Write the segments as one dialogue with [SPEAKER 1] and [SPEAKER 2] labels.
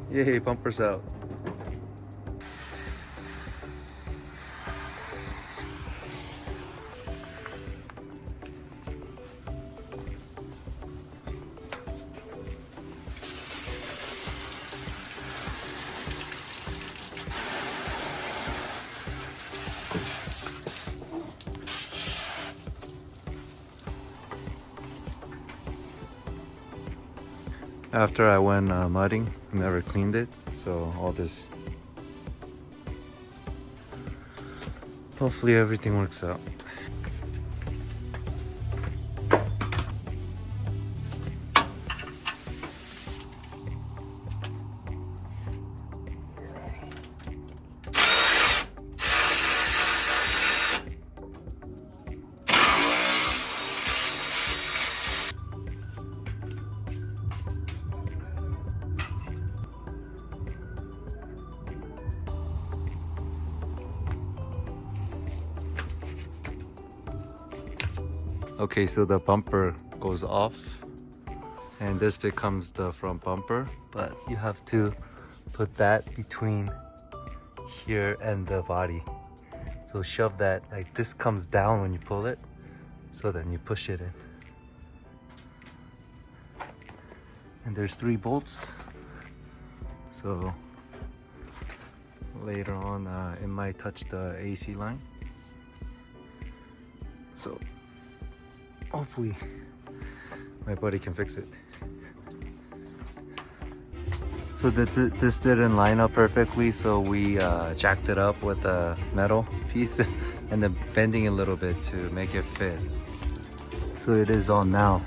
[SPEAKER 1] Yay, bumpers out. After I went mudding, never cleaned it, so all this. Hopefully everything works out. Okay, so the bumper goes off and this becomes the front bumper, but you have to put that between here and the body. So shove that, like this comes down when you pull it, so then you push it in. And there's 3 bolts, so later on it might touch the AC line. So hopefully my buddy can fix it. So this didn't line up perfectly, so we jacked it up with a metal piece and then bending it a little bit to make it fit. So it is on now.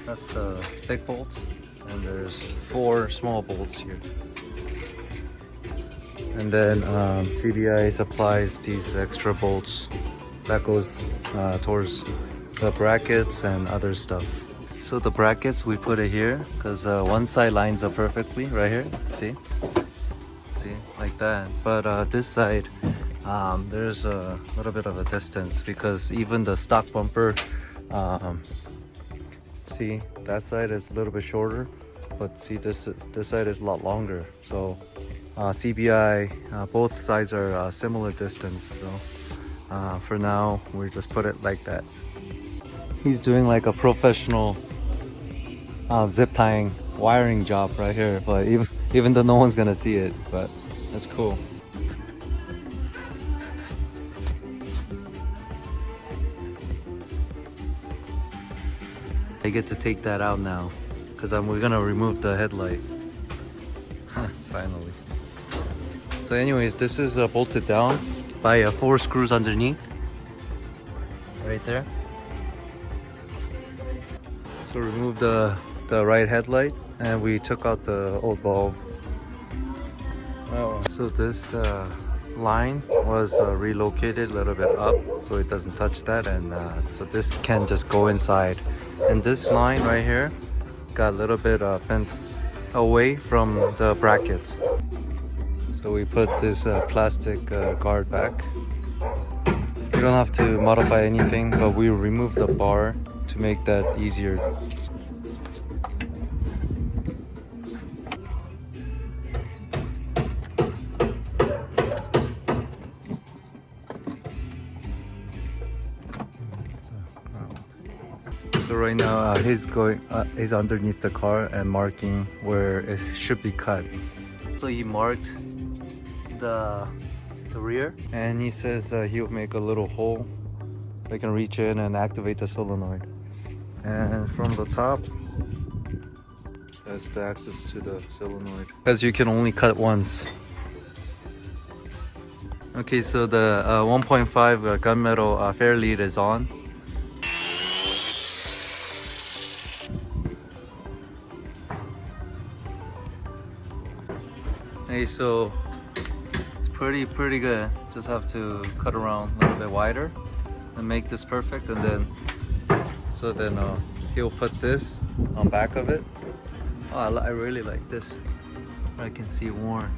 [SPEAKER 1] That's the big bolt, and there's 4 small bolts here. And then CBI supplies these extra bolts that goes towards the brackets and other stuff. So the brackets, we put it here because one side lines up perfectly right here. See, like that. But this side, there's a little bit of a distance because even the stock bumper, see, that side is a little bit shorter, but see, this side is a lot longer. So CBI, both sides are similar distance. So for now, we just put it like that. He's doing like a professional zip tying wiring job right here, but even though no one's gonna see it, but that's cool. I get to take that out now because we're gonna remove the headlight. Finally. So anyways, this is bolted down by 4 screws underneath right there. So remove the right headlight and we took out the old bulb. Oh, so this line was relocated a little bit up so it doesn't touch that, and so this can just go inside. And this line right here got a little bit bent away from the brackets. So we put this plastic guard back. You don't have to modify anything, but we removed the bar to make that easier. So right now he's underneath the car and marking where it should be cut. So he marked the rear, and he says he'll make a little hole so I can reach in and activate the solenoid. And from the top, that's the access to the solenoid, because you can only cut once. Okay, so the 1.5 gunmetal Fairlead is on. Hey, so it's pretty good. Just have to cut around a little bit wider and make this perfect, and then he'll put this on back of it. Oh, I really like this. I can see WARN.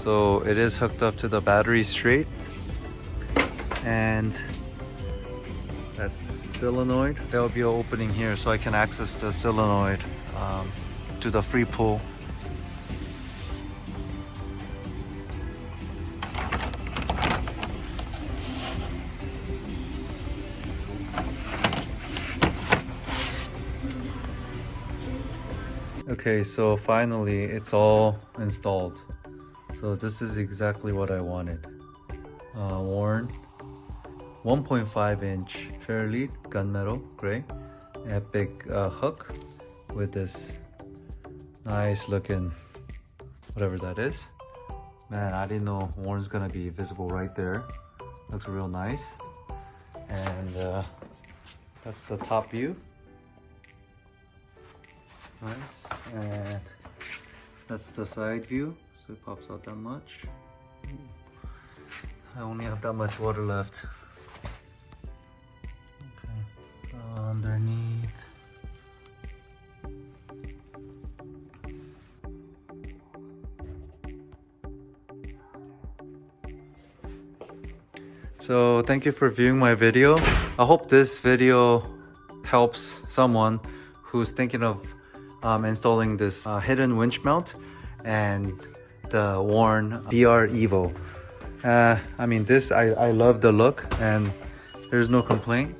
[SPEAKER 1] So it is hooked up to the battery straight, and that's solenoid. There will be an opening here so I can access the solenoid to the free pull. Okay, so finally it's all installed. So this is exactly what I wanted. WARN 1.5 inch Fairlead gunmetal gray epic hook with this nice looking whatever that is. Man, I didn't know WARN's gonna be visible right there. Looks real nice. And that's the top view. Nice. And that's the side view, so it pops out that much. I only have that much water left. Okay, so underneath. So thank you for viewing my video. I hope this video helps someone who's thinking of installing this hidden winch mount and the WARN VR EVO. I mean, this I love the look and there's no complaint.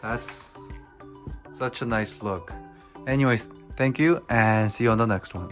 [SPEAKER 1] That's such a nice look. Anyways, thank you and see you on the next one.